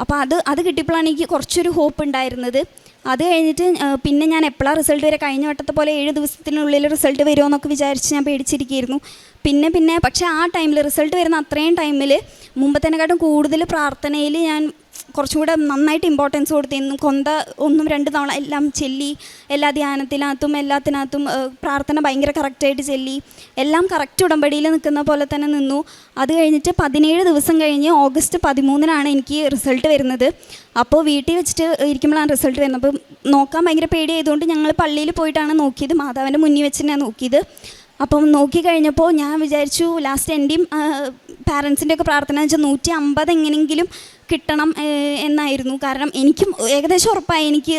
അപ്പോൾ അത് കിട്ടിയപ്പോഴാണ് എനിക്ക് കുറച്ചൊരു ഹോപ്പ് ഉണ്ടായിരുന്നത്. അത് കഴിഞ്ഞിട്ട് പിന്നെ ഞാൻ എപ്പോഴാണ് റിസൾട്ട് വരെ കഴിഞ്ഞ വട്ടത്തെ പോലെ 7 ദിവസത്തിനുള്ളിൽ റിസൾട്ട് വരുമോ എന്നൊക്കെ വിചാരിച്ച് ഞാൻ പേടിച്ചിരിക്കുകയായിരുന്നു. പിന്നെ പക്ഷേ ആ ടൈമിൽ റിസൾട്ട് വരുന്ന അത്രയും ടൈമിൽ മുമ്പത്തേനെക്കാട്ടും കൂടുതൽ പ്രാർത്ഥനയിൽ ഞാൻ കുറച്ചും കൂടെ നന്നായിട്ട് ഇമ്പോർട്ടൻസ് കൊടുത്ത് എന്നും 1, 2 തവണ എല്ലാം ചൊല്ലി, എല്ലാ ധ്യാനത്തിനകത്തും എല്ലാത്തിനകത്തും പ്രാർത്ഥന ഭയങ്കര കറക്റ്റായിട്ട് ചൊല്ലി, എല്ലാം കറക്റ്റ് ഉടമ്പടിയിൽ നിൽക്കുന്ന പോലെ തന്നെ നിന്നു. അത് കഴിഞ്ഞിട്ട് 17 ദിവസം കഴിഞ്ഞ് ഓഗസ്റ്റ് 13-നാണ് എനിക്ക് റിസൾട്ട് വരുന്നത്. അപ്പോൾ വീട്ടിൽ വെച്ചിട്ട് ഇരിക്കുമ്പോഴാണ് റിസൾട്ട് വരുന്നത്. അപ്പോൾ നോക്കാൻ ഭയങ്കര പേടിയായതുകൊണ്ട് ഞങ്ങൾ പള്ളിയിൽ പോയിട്ടാണ് നോക്കിയത്, മാതാവിൻ്റെ മുന്നിൽ വെച്ചിട്ടാണ് നോക്കിയത്. അപ്പം നോക്കി കഴിഞ്ഞപ്പോൾ ഞാൻ വിചാരിച്ചു ലാസ്റ്റ് എൻ്റെയും പാരൻസിൻ്റെയൊക്കെ പ്രാർത്ഥന വെച്ചാൽ 150 എങ്ങനെയെങ്കിലും കിട്ടണം എന്നായിരുന്നു. കാരണം എനിക്കും ഏകദേശം ഉറപ്പായി എനിക്ക്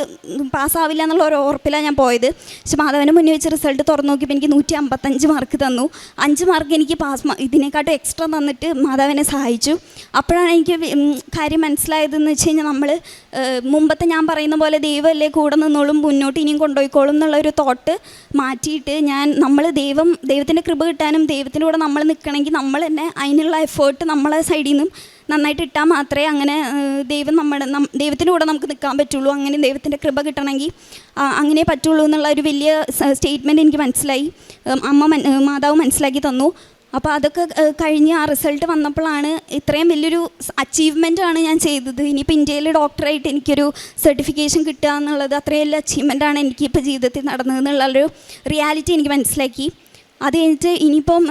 പാസ്സാവില്ല എന്നുള്ള ഒരു ഉറപ്പിലാണ് ഞാൻ പോയത്. പക്ഷെ മാധവൻ്റെ മുന്നിൽ വെച്ച് റിസൾട്ട് തുറന്നു നോക്കിയപ്പോൾ എനിക്ക് 155 മാർക്ക് തന്നു. 5 മാർക്ക് എനിക്ക് ഇതിനെക്കാട്ടും എക്സ്ട്രാ തന്നിട്ട് മാധവനെ സഹായിച്ചു. അപ്പോഴാണ് എനിക്ക് കാര്യം മനസ്സിലായതെന്ന് വെച്ച് കഴിഞ്ഞാൽ നമ്മൾ മുമ്പത്തെ ഞാൻ പറയുന്ന പോലെ ദൈവമല്ലേ കൂടെ നിന്നോളും, മുന്നോട്ട് ഇനിയും കൊണ്ടുപോയിക്കോളും എന്നുള്ളൊരു തോട്ട് മാറ്റിയിട്ട് നമ്മൾ ദൈവത്തിൻ്റെ കൃപ കിട്ടാനും ദൈവത്തിൻ്റെ കൂടെ നമ്മൾ നിൽക്കണമെങ്കിൽ നമ്മൾ തന്നെ അതിനുള്ള എഫേർട്ട് നമ്മളെ സൈഡിൽ നിന്നും നന്നായിട്ട് ഇട്ടാൽ മാത്രമേ അങ്ങനെ ദൈവത്തിൻ്റെ കൂടെ നമുക്ക് നിൽക്കാൻ പറ്റുള്ളൂ. അങ്ങനെ ദൈവത്തിൻ്റെ കൃപ കിട്ടണമെങ്കിൽ അങ്ങനെ പറ്റുള്ളൂ എന്നുള്ള ഒരു വലിയ സ്റ്റേറ്റ്മെൻറ്റ് എനിക്ക് മനസ്സിലായി, മാതാവ് മനസ്സിലാക്കി തന്നു. അപ്പോൾ അതൊക്കെ കഴിഞ്ഞ് ആ റിസൾട്ട് വന്നപ്പോഴാണ് ഇത്രയും വലിയൊരു അച്ചീവ്മെൻറ്റാണ് ഞാൻ ചെയ്തത്. ഇനിയിപ്പോൾ ഇന്ത്യയിൽ ഡോക്ടറായിട്ട് എനിക്കൊരു സർട്ടിഫിക്കേഷൻ കിട്ടുക എന്നുള്ളത് അത്രയും വലിയ അച്ചീവ്മെൻറ്റാണ് എനിക്കിപ്പോൾ ജീവിതത്തിൽ നടന്നതെന്നുള്ളൊരു റിയാലിറ്റി എനിക്ക് മനസ്സിലാക്കി. അത് കഴിഞ്ഞിട്ട് ഇനിയിപ്പം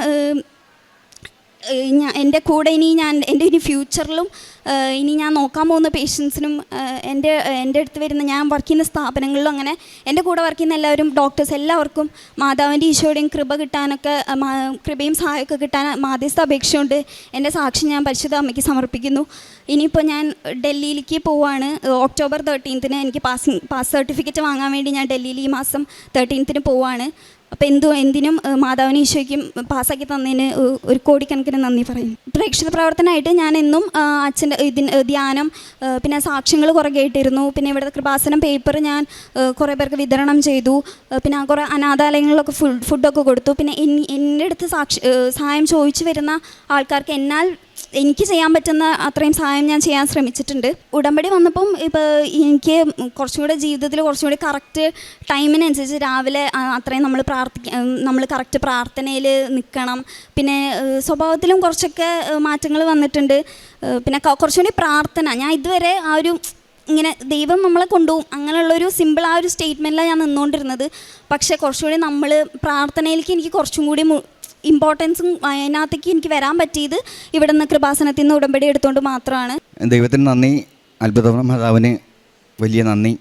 എൻ്റെ കൂടെ എൻ്റെ ഫ്യൂച്ചറിലും ഇനി ഞാൻ നോക്കാൻ പോകുന്ന പേഷ്യൻസിനും എൻ്റെ അടുത്ത് വരുന്ന ഞാൻ വർക്ക് ചെയ്യുന്ന സ്ഥാപനങ്ങളിലും അങ്ങനെ എൻ്റെ കൂടെ വർക്ക് ചെയ്യുന്ന എല്ലാവരും ഡോക്ടേഴ്സ് എല്ലാവർക്കും മാതാവിൻ്റെ ഈശോയുടെയും കൃപ കിട്ടാനൊക്കെ കൃപയും സഹായമൊക്കെ കിട്ടാൻ മാധ്യസ്ഥ അപേക്ഷയുണ്ട്. എൻ്റെ സാക്ഷി ഞാൻ പരിശുദ്ധ അമ്മയ്ക്ക് സമർപ്പിക്കുന്നു. ഇനിയിപ്പോൾ ഞാൻ ഡൽഹിയിലേക്ക് പോവുകയാണ്. October 13-ന് എനിക്ക് പാസ് സർട്ടിഫിക്കറ്റ് വാങ്ങാൻ വേണ്ടി ഞാൻ ഡൽഹിയിൽ ഈ മാസം 13-ന് പോവുകയാണ്. അപ്പോൾ എന്തിനും മാതാവിന് ഈശോയ്ക്കും പാസ്സാക്കി തന്നതിന് 1 കോടിക്കണക്കിന് നന്ദി പറയും. പ്രേക്ഷിത പ്രവർത്തനമായിട്ട് ഞാൻ എന്നും അച്ഛൻ്റെ ധ്യാനം, പിന്നെ സാക്ഷ്യങ്ങൾ കുറേ കേട്ടിരുന്നു. പിന്നെ ഇവിടുത്തെ കൃപാസനം പേപ്പർ ഞാൻ കുറേ പേർക്ക് വിതരണം ചെയ്തു. പിന്നെ കുറേ അനാഥാലയങ്ങളിലൊക്കെ ഫുഡൊക്കെ കൊടുത്തു. പിന്നെ എൻ്റെ അടുത്ത് സഹായം ചോദിച്ചു വരുന്ന ആൾക്കാർക്ക് എനിക്ക് ചെയ്യാൻ പറ്റുന്ന അത്രയും സഹായം ഞാൻ ചെയ്യാൻ ശ്രമിച്ചിട്ടുണ്ട്. ഉടമ്പടി വന്നപ്പം ഇപ്പോൾ എനിക്ക് കുറച്ചും കൂടെ ജീവിതത്തിൽ കുറച്ചും കൂടി കറക്റ്റ് ടൈമിനനുസരിച്ച് രാവിലെ അത്രയും നമ്മൾ കറക്റ്റ് പ്രാർത്ഥനയിൽ നിൽക്കണം. പിന്നെ സ്വഭാവത്തിലും കുറച്ചൊക്കെ മാറ്റങ്ങൾ വന്നിട്ടുണ്ട്. പിന്നെ കുറച്ചും കൂടി പ്രാർത്ഥന, ഞാൻ ഇതുവരെ ആ ഒരു ഇങ്ങനെ ദൈവം നമ്മളെ കൊണ്ടുപോകും അങ്ങനെയുള്ളൊരു സിമ്പിൾ ആ ഒരു സ്റ്റേറ്റ്മെൻറ്റിലാണ് ഞാൻ നിന്നുകൊണ്ടിരുന്നത്. പക്ഷേ കുറച്ചുകൂടി നമ്മൾ പ്രാർത്ഥനയിലേക്ക് എനിക്ക് കുറച്ചും കൂടി ഇമ്പോർട്ടൻസും അതിനകത്തേക്ക് എനിക്ക് വരാൻ പറ്റിയത് ഇവിടെ നിന്ന് കൃപാസനത്തിൽ നിന്ന് ഉടമ്പടി എടുത്തുകൊണ്ട് മാത്രമാണ്. ദൈവത്തിന് നന്ദി, അത്ഭുത മാതാവിന് വലിയ നന്ദി.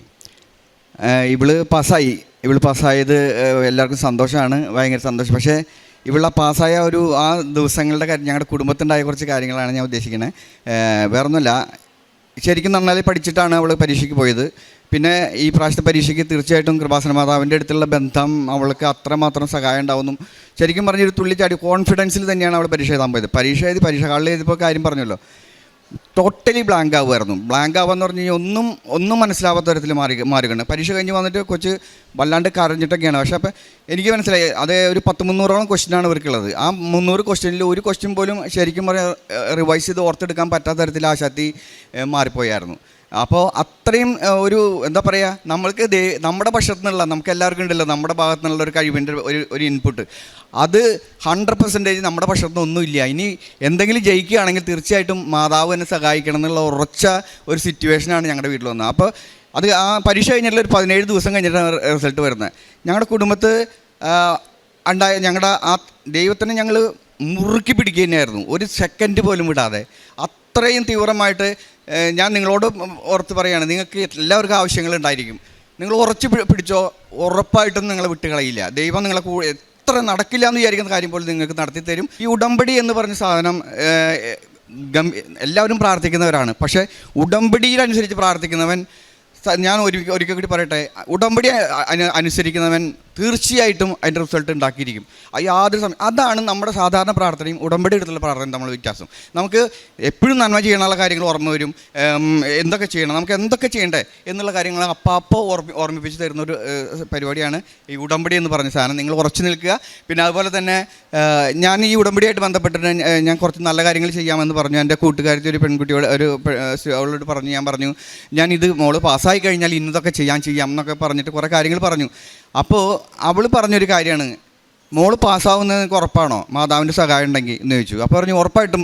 ഇവള് പാസ്സായത് എല്ലാവർക്കും സന്തോഷമാണ്, ഭയങ്കര സന്തോഷം. പക്ഷേ ഇവളെ പാസ്സായ ആ ദിവസങ്ങളുടെ കാര്യം, ഞങ്ങളുടെ കുടുംബത്തിൻ്റെതായ കുറച്ച് കാര്യങ്ങളാണ് ഞാൻ ഉദ്ദേശിക്കുന്നത്. വേറൊന്നുമില്ല, ശരിക്കും നന്നായി പഠിച്ചിട്ടാണ് അവൾ പരീക്ഷയ്ക്ക് പോയത്. പിന്നെ ഈ പ്രാവശ്യത്തെ പരീക്ഷയ്ക്ക് തീർച്ചയായിട്ടും കൃപാസന മാതാവിൻ്റെ അടുത്തുള്ള ബന്ധം അവൾക്ക് അത്രമാത്രം സഹായം ഉണ്ടാവുന്നു. ശരിക്കും പറഞ്ഞൊരു തുള്ളിച്ചാടി കോൺഫിഡൻസിൽ തന്നെയാണ് അവൾ പരീക്ഷ എഴുതാൻ പോയത്. പരീക്ഷ ഹാളിൽ എഴുതിയപ്പോൾ കാര്യം പറഞ്ഞല്ലോ, ടോട്ടലി ബ്ലാങ്ക് ആവുമായിരുന്നു. ബ്ലാങ്ക് ആവുകയെന്ന് പറഞ്ഞു കഴിഞ്ഞാൽ ഒന്നും മനസ്സിലാവാത്ത തരത്തിൽ മാറുകയാണ്. പരീക്ഷ കഴിഞ്ഞ് വന്നിട്ട് കൊച്ച് വല്ലാണ്ട് കരഞ്ഞിട്ടൊക്കെയാണ്. പക്ഷേ അപ്പം എനിക്ക് മനസ്സിലായി, അത് ഒരു 100-300ഓളം ക്വസ്റ്റ്യനാണ് ഇവർക്കുള്ളത്. ആ 300 ക്വസ്റ്റ്യനിൽ ഒരു ക്വസ്റ്റ്യൻ പോലും ശരിക്കും പറയാൻ റിവൈസ് ചെയ്ത് ഓർത്തെടുക്കാൻ പറ്റാത്ത തരത്തിൽ ആ ശക്തി മാറിപ്പോയായിരുന്നു. അപ്പോൾ അത്രയും ഒരു എന്താ പറയുക, നമ്മൾക്ക് നമ്മുടെ പക്ഷത്തു നിന്നുള്ള, നമുക്ക് എല്ലാവർക്കും ഉണ്ടല്ലോ നമ്മുടെ ഭാഗത്തു നിന്നുള്ള ഒരു കഴിവിൻ്റെ ഒരു ഇൻപുട്ട്, അത് 100% നമ്മുടെ പക്ഷത്തു നിന്നൊന്നുമില്ല. ഇനി എന്തെങ്കിലും ജയിക്കുകയാണെങ്കിൽ തീർച്ചയായിട്ടും മാതാവ് എന്നെ സഹായിക്കണം എന്നുള്ള ഉറച്ച ഒരു സിറ്റുവേഷനാണ് ഞങ്ങളുടെ വീട്ടിൽ വന്നത്. അപ്പോൾ അത് ആ പരീക്ഷ കഴിഞ്ഞിട്ടുള്ള ഒരു 17 ദിവസം കഴിഞ്ഞിട്ടാണ് റിസൾട്ട് വരുന്നത്. ഞങ്ങളുടെ കുടുംബത്ത് ഞങ്ങളുടെ ആ ദൈവത്തിനെ ഞങ്ങൾ മുറുക്കി പിടിക്കുക തന്നെയായിരുന്നു, ഒരു സെക്കൻഡ് പോലും വിടാതെ. അത്രയും തീവ്രമായിട്ട് ഞാൻ നിങ്ങളോട് ഓർത്ത് പറയുകയാണ്, നിങ്ങൾക്ക് എല്ലാവർക്കും ആവശ്യങ്ങളുണ്ടായിരിക്കും, നിങ്ങൾ ഉറച്ച് പിടിച്ചോ, ഉറപ്പായിട്ടും നിങ്ങളെ വിട്ടുകളയില്ല. ദൈവം നിങ്ങളെ എത്ര നടക്കില്ല എന്ന് വിചാരിക്കുന്ന കാര്യം പോലും നിങ്ങൾക്ക് നടത്തി തരും. ഈ ഉടമ്പടി എന്ന് പറഞ്ഞ സാധനം എല്ലാവരും പ്രാർത്ഥിക്കുന്നവരാണ്. പക്ഷേ ഉടമ്പടിയിലനുസരിച്ച് പ്രാർത്ഥിക്കുന്നവൻ, ഞാൻ ഒരിക്കൽ കൂടി പറയട്ടെ, ഉടമ്പടി അനുസരിക്കുന്നവൻ തീർച്ചയായിട്ടും അതിൻ്റെ റിസൾട്ട് ഉണ്ടാക്കിയിരിക്കും. യാതൊരു സമയം അതാണ് നമ്മുടെ സാധാരണ പ്രാർത്ഥനയും ഉടമ്പടി എടുത്തുള്ള പ്രാർത്ഥനയും തമ്മിൽ വ്യത്യാസം. നമുക്ക് എപ്പോഴും നന്മ ചെയ്യാനുള്ള കാര്യങ്ങൾ ഓർമ്മ വരും, എന്തൊക്കെ ചെയ്യണം, നമുക്ക് എന്തൊക്കെ ചെയ്യണ്ടേ എന്നുള്ള കാര്യങ്ങൾ അപ്പോൾ ഓർമ്മിപ്പിച്ച് തരുന്ന ഒരു പരിപാടിയാണ് ഈ ഉടമ്പടി എന്ന് പറഞ്ഞ സാധനം. നിങ്ങൾ ഉറച്ചു നിൽക്കുക. പിന്നെ അതുപോലെ തന്നെ ഞാൻ ഈ ഉടമ്പടിയായിട്ട് ബന്ധപ്പെട്ടിട്ട് ഞാൻ കുറച്ച് നല്ല കാര്യങ്ങൾ ചെയ്യാമെന്ന് പറഞ്ഞു. എൻ്റെ കൂട്ടുകാരത്തി ഒരു പെൺകുട്ടിയോട് അവളോട് ഞാൻ പറഞ്ഞു ഞാനിത് മോള് പാസ്സായി കഴിഞ്ഞാൽ ഇന്നതൊക്കെ ചെയ്യാം എന്നൊക്കെ പറഞ്ഞിട്ട് കുറേ കാര്യങ്ങൾ പറഞ്ഞു. അപ്പോൾ അവൾ പറഞ്ഞൊരു കാര്യമാണ്, മോള് പാസ്സാവുന്നത് ഉറപ്പാണോ മാതാവിൻ്റെ സഹായം ഉണ്ടെങ്കിൽ എന്ന് ചോദിച്ചു. അപ്പോൾ പറഞ്ഞു ഉറപ്പായിട്ടും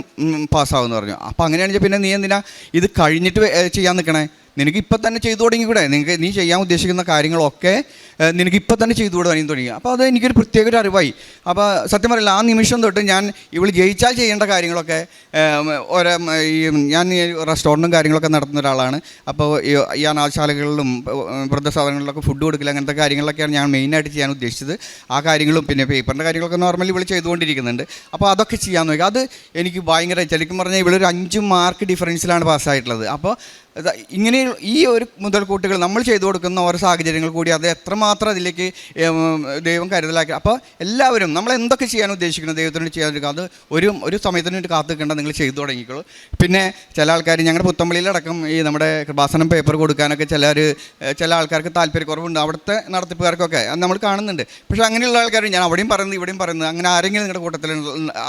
പാസ്സാവുമെന്ന് പറഞ്ഞു. അപ്പോൾ അങ്ങനെയാണെങ്കിൽ പിന്നെ നീ എന്തിനാ ഇത് കഴിഞ്ഞിട്ട് ചെയ്യാൻ നിൽക്കണേ, നിനക്ക് ഇപ്പം തന്നെ ചെയ്തു തുടങ്ങിക്കൂടെ, നീ ചെയ്യാൻ ഉദ്ദേശിക്കുന്ന കാര്യങ്ങളൊക്കെ നിനക്ക് ഇപ്പം തന്നെ ചെയ്തു തുടങ്ങി. അപ്പോൾ അത് എനിക്കൊരു പ്രത്യേക ഒരു അറിവായി. അപ്പോൾ സത്യം പറയില്ല, ആ നിമിഷം തൊട്ട് ഞാൻ ഇവൾ ജയിച്ചാൽ ചെയ്യേണ്ട കാര്യങ്ങളൊക്കെ ഞാൻ റെസ്റ്റോറൻറ്റും കാര്യങ്ങളൊക്കെ നടത്തുന്ന ഒരാളാണ്. അപ്പോൾ ഈ അനാഥശാലകളിലും വൃദ്ധസാധനങ്ങളിലൊക്കെ ഫുഡ് കൊടുക്കില്ല, അങ്ങനത്തെ കാര്യങ്ങളിലൊക്കെയാണ് ഞാൻ മെയിനായിട്ട് ചെയ്യാൻ ഉദ്ദേശിച്ചത്. ആ കാര്യങ്ങളും പിന്നെ പേപ്പറിൻ്റെ കാര്യങ്ങളൊക്കെ നോർമലി ഇവൾ ചെയ്തുകൊണ്ടിരിക്കുന്നുണ്ട്. അപ്പോൾ അതൊക്കെ ചെയ്യാൻ നോക്കി. അത് എനിക്ക് ഭയങ്കര, ശരിക്കും പറഞ്ഞാൽ ഇവളൊരു 5 മാർക്ക് ഡിഫറൻസിലാണ് പാസ്സായിട്ടുള്ളത്. അപ്പോൾ ഇങ്ങനെ ഈ ഒരു മുതൽക്കൂട്ടുകൾ നമ്മൾ ചെയ്തു കൊടുക്കുന്ന ഓരോ സാഹചര്യങ്ങൾ കൂടി അത് എത്രമാത്രം അതിലേക്ക് ദൈവം കരുതലാക്കി. അപ്പോൾ എല്ലാവരും നമ്മൾ എന്തൊക്കെ ചെയ്യാൻ ഉദ്ദേശിക്കുന്നത് ദൈവത്തിനോട് ചെയ്യാതിരിക്കുക, അത് ഒരു സമയത്തിന് വേണ്ടി കാത്തു നിൽക്കേണ്ട, നിങ്ങൾ ചെയ്തു തുടങ്ങിക്കോളൂ. പിന്നെ ചില ആൾക്കാർ ഞങ്ങളുടെ പുത്തമ്പള്ളിയിലടക്കം ഈ നമ്മുടെ കൃപാസനം പേപ്പർ കൊടുക്കാനൊക്കെ ചില ആൾക്കാർക്ക് താല്പര്യക്കുറവുണ്ട്, അവിടുത്തെ നടത്തിപ്പുകാർക്കൊക്കെ അത് നമ്മൾ കാണുന്നുണ്ട്. പക്ഷേ അങ്ങനെയുള്ള ആൾക്കാർ, ഞാൻ അവിടെയും പറയുന്നത് ഇവിടെയും പറയുന്നത്, അങ്ങനെ ആരെങ്കിലും നിങ്ങളുടെ കൂട്ടത്തിൽ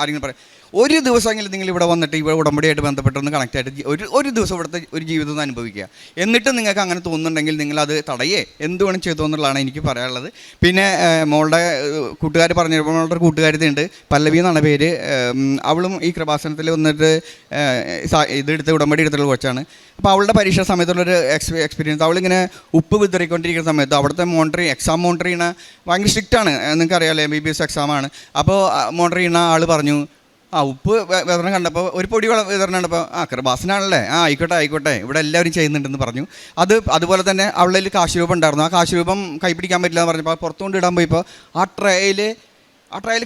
ആരെങ്കിലും പറയും, ഒരു ദിവസമെങ്കിലും നിങ്ങൾ ഇവിടെ വന്നിട്ട് ഇവിടെ ഉടമ്പടിയായിട്ട് ബന്ധപ്പെട്ടൊന്ന് കണക്റ്റ് ആയിട്ട് ഒരു ദിവസം ഇവിടുത്തെ ഒരു ജീവിതം അനുഭവിക്കുക. എന്നിട്ട് നിങ്ങൾക്ക് അങ്ങനെ തോന്നുന്നുണ്ടെങ്കിൽ നിങ്ങളത് തടയേ എന്ത് വേണം ചെയ്തു എന്നുള്ളതാണ് എനിക്ക് പറയാനുള്ളത്. പിന്നെ മോളുടെ കൂട്ടുകാർ പറഞ്ഞു, മോളുടെ കൂട്ടുകാരിയുണ്ട്, പല്ലവി എന്നാണ് പേര്. അവളും ഈ കൃപാസനത്തിൽ വന്നിട്ട് ഉടമ്പടി എടുത്തുള്ള കൊച്ചാണ്. അപ്പോൾ അവളുടെ പരീക്ഷ സമയത്തുള്ളൊരു എക്സ്പീരിയൻസ്, അവളിങ്ങനെ ഉപ്പ് വിതറിക്കൊണ്ടിരിക്കുന്ന സമയത്ത് അവിടുത്തെ എക്സാം മോണിറ്റർ ചെയ്യുന്ന ഭയങ്കര സ്ട്രിക്റ്റാണ്, നിങ്ങൾക്കറിയാമല്ലോ, MBBS എക്സാമാണ്. അപ്പോൾ മോണിറ്റർ ചെയ്യുന്ന ആൾ പറഞ്ഞു, ഉപ്പ് വിതരണം കണ്ടപ്പോൾ ഒരു പൊടി വിതരണം കണ്ടപ്പോൾ കൃപാസനാണല്ലേ, ആയിക്കോട്ടെ ഇവിടെ എല്ലാവരും ചെയ്യുന്നുണ്ടെന്ന് പറഞ്ഞു. അതുപോലെ തന്നെ അവളിൽ കാശുരൂപം ഉണ്ടായിരുന്നു. ആ കാശുരൂപം കൈപ്പിടിക്കാൻ പറ്റില്ല എന്ന് പറഞ്ഞപ്പോൾ പുറത്തുകൊണ്ട് ഇടാൻ പോയപ്പോൾ ആ ട്രേയിൽ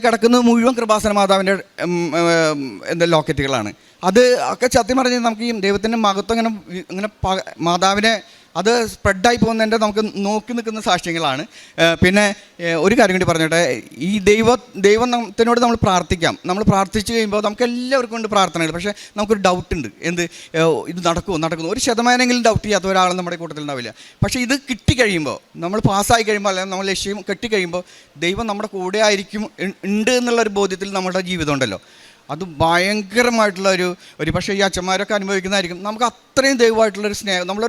കിടക്കുന്നത് മുഴുവൻ കൃപാസന മാതാവിൻ്റെ ലോക്കറ്റുകളാണ്. അത് ഒക്കെ സത്യം പറഞ്ഞാൽ നമുക്ക് ഈ ദൈവത്തിൻ്റെ മഹത്വം ഇങ്ങനെ മാതാവിനെ അത് സ്പ്രെഡായി പോകുന്നതിൻ്റെ നമുക്ക് നോക്കി നിൽക്കുന്ന സാക്ഷ്യങ്ങളാണ്. പിന്നെ ഒരു കാര്യം കൂടി പറഞ്ഞോട്ടെ, ഈ ദൈവത്തിനോട് നമ്മൾ പ്രാർത്ഥിക്കാം. നമ്മൾ പ്രാർത്ഥിച്ചു കഴിയുമ്പോൾ നമുക്ക് എല്ലാവർക്കും ഉണ്ട് പ്രാർത്ഥനകൾ. പക്ഷേ നമുക്കൊരു ഡൗട്ട് ഉണ്ട്, ഇത് നടക്കുമോ 1% ഡൗട്ട് ചെയ്യാത്ത ഒരാളും നമ്മുടെ കൂട്ടത്തിൽ ഉണ്ടാവില്ല. പക്ഷേ ഇത് കിട്ടിക്കഴിയുമ്പോൾ, നമ്മൾ പാസ്സായി കഴിയുമ്പോൾ, അല്ലെങ്കിൽ നമ്മൾ ലക്ഷ്യം കെട്ടിക്കഴിയുമ്പോൾ ദൈവം നമ്മുടെ കൂടെ ഉണ്ട് എന്നുള്ളൊരു ബോധ്യത്തിൽ നമ്മുടെ ജീവിതം ഉണ്ടല്ലോ, അത് ഭയങ്കരമായിട്ടുള്ള ഒരു പക്ഷേ ഈ അച്ഛന്മാരൊക്കെ അനുഭവിക്കുന്നതായിരിക്കും. നമുക്ക് അത്രയും ദൈവമായിട്ടുള്ളൊരു സ്നേഹം,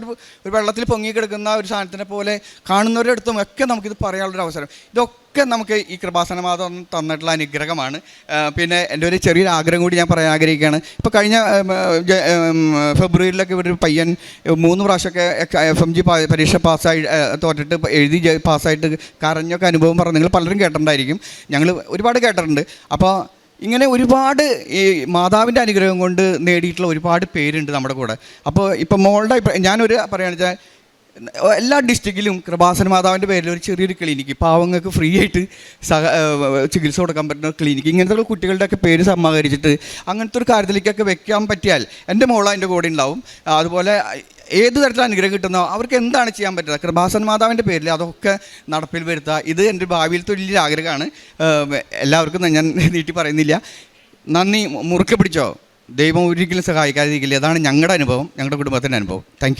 ഒരു വെള്ളത്തിൽ പൊങ്ങിക്കിടക്കുന്ന ഒരു സാധനത്തിനെ പോലെ കാണുന്നവരുടെ അടുത്തും ഒക്കെ നമുക്കിത് പറയാനുള്ളൊരു അവസരം. ഇതൊക്കെ നമുക്ക് ഈ കൃപാസന മാതാവ് തന്നിട്ടുള്ള അനുഗ്രഹമാണ്. പിന്നെ എൻ്റെ ഒരു ചെറിയൊരു ആഗ്രഹം കൂടി ഞാൻ പറയാൻ ആഗ്രഹിക്കുകയാണ്. ഇപ്പോൾ കഴിഞ്ഞ ഫെബ്രുവരിയിലൊക്കെ ഇവിടെ ഒരു പയ്യൻ 3 പ്രാവശ്യമൊക്കെ FMG പരീക്ഷ പാസ്സായി തോറ്റിട്ട് എഴുതി പാസ്സായിട്ട് കരഞ്ഞൊക്കെ അനുഭവം പറഞ്ഞ് നിങ്ങൾ പലരും കേട്ടിട്ടുണ്ടായിരിക്കും, ഞങ്ങൾ ഒരുപാട് കേട്ടിട്ടുണ്ട്. അപ്പോൾ ഇങ്ങനെ ഒരുപാട് ഈ മാതാവിൻ്റെ അനുഗ്രഹം കൊണ്ട് നേടിയിട്ടുള്ള ഒരുപാട് പേരുണ്ട് നമ്മുടെ കൂടെ. അപ്പോൾ ഇപ്പം മോളുടെ ഞാനൊരു പറയുകയാണെന്ന് വെച്ചാൽ എല്ലാ ഡിസ്ട്രിക്റ്റിലും കൃപാസന മാതാവിൻ്റെ പേരിൽ ഒരു ചെറിയൊരു ക്ലിനിക്ക്, പാവങ്ങൾക്ക് ഫ്രീ ആയിട്ട് ചികിത്സ കൊടുക്കാൻ പറ്റുന്ന ക്ലിനിക്ക്, ഇങ്ങനത്തെ കുട്ടികളുടെയൊക്കെ പേര് സമാഹരിച്ചിട്ട് അങ്ങനത്തെ ഒരു കാര്യത്തിലേക്കൊക്കെ വെക്കാൻ പറ്റിയാൽ എൻ്റെ മോൾ അതിൻ്റെ കൂടെ ഉണ്ടാവും. അതുപോലെ ഏത് തരത്തിലുള്ള അനുഗ്രഹം കിട്ടുന്നോ അവർക്ക് എന്താണ് ചെയ്യാൻ പറ്റുക കൃപാസന മാതാവിൻ്റെ പേരിൽ അതൊക്കെ നടപ്പിൽ വരുത്തുക. ഇത് എൻ്റെ ഭാവിയിലത്തെ വലിയൊരു ആഗ്രഹമാണ്. എല്ലാവർക്കും ഞാൻ നീട്ടി പറയുന്നില്ല. നന്ദി. മുറുക്കെ പിടിച്ചോ, ദൈവം ഒരിക്കലും സഹായിക്കാതിരിക്കില്ല. അതാണ് ഞങ്ങളുടെ അനുഭവം, ഞങ്ങളുടെ കുടുംബത്തിൻ്റെ അനുഭവം. Thank you.